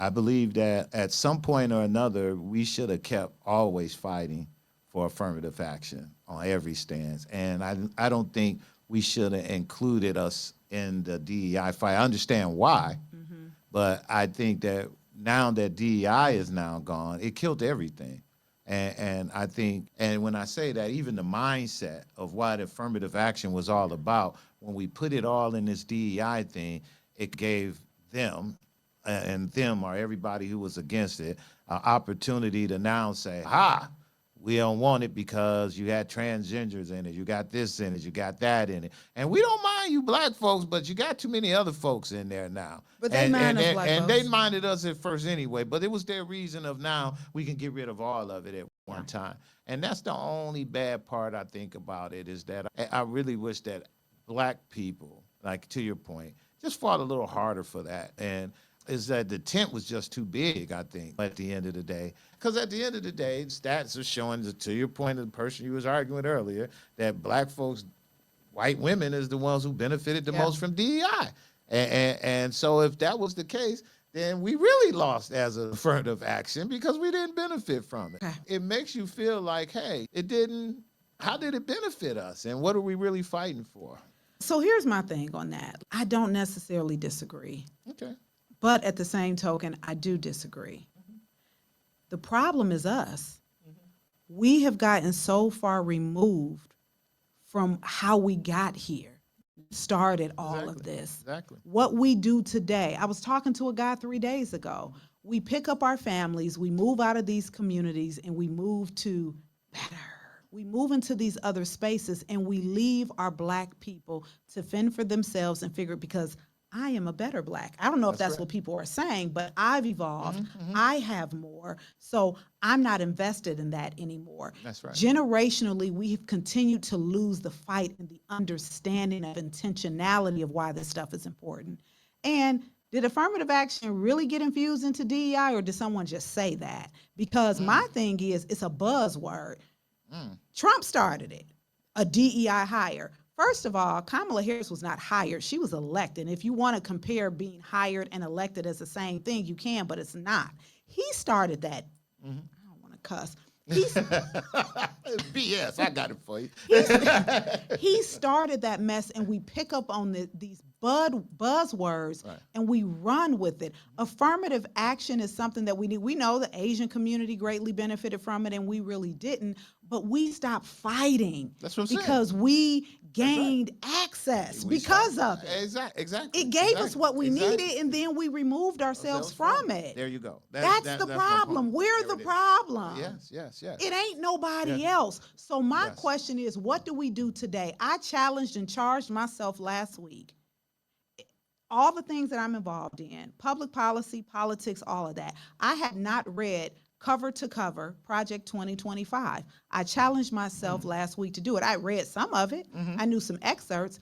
I believe that at some point or another, we should have kept always fighting for affirmative action on every stance. And I don't think we should have included us in the DEI fight. I understand why, but I think that now that DEI is now gone, it killed everything. And I think, and when I say that, even the mindset of what affirmative action was all about, when we put it all in this DEI thing, it gave them, and them are everybody who was against it, an opportunity to now say, ha, we don't want it because you had transgenders in it, you got this in it, you got that in it. And we don't mind you black folks, but you got too many other folks in there now. But they mind us black and folks. they minded us at first anyway, but it was their reason of now we can get rid of all of it at one time. And that's the only bad part I think about it, is that I really wish that black people, like to your point, just fought a little harder for that. And is that the tent was just too big, I think, at the end of the day. Because at the end of the day, stats are showing, to your point of the person you was arguing earlier, that black folks, white women is the ones who benefited the most from DEI. And so if that was the case, then we really lost as an affirmative action because we didn't benefit from it. It makes you feel like, hey, how did it benefit us? And what are we really fighting for? So here's my thing on that. I don't necessarily disagree. Okay. But at the same token, I do disagree. The problem is us. We have gotten so far removed from how we got here, started all of this. Exactly. What we do today, I was talking to a guy 3 days ago. We pick up our families, we move out of these communities, and we move to better. We move into these other spaces, and we leave our black people to fend for themselves and figure, because I am a better black. I don't know if that's what people are saying, but I've evolved. I have more. So I'm not invested in that anymore. That's right. Generationally, we've continued to lose the fight and the understanding of intentionality of why this stuff is important. And did affirmative action really get infused into DEI, or did someone just say that? Because my thing is, it's a buzzword. Trump started it, a DEI hire. First of all, Kamala Harris was not hired. She was elected. If you want to compare being hired and elected as the same thing, you can, but it's not. He started that. I don't want to cuss. BS, I got it for you. He started that mess, and we pick up on these buzzwords, and we run with it. Affirmative action is something that we need. We know the Asian community greatly benefited from it, and we really didn't, but we stopped fighting. That's what I'm saying. Because we gained access because of it. Exactly. It gave us what we needed, and then we removed ourselves from it. There you go. That's the problem. We're the problem. Yes. It ain't nobody else. So my question is, what do we do today? I challenged and charged myself last week. All the things that I'm involved in, public policy, politics, all of that. I had not read cover to cover Project 2025. I challenged myself last week to do it. I read some of it. I knew some excerpts,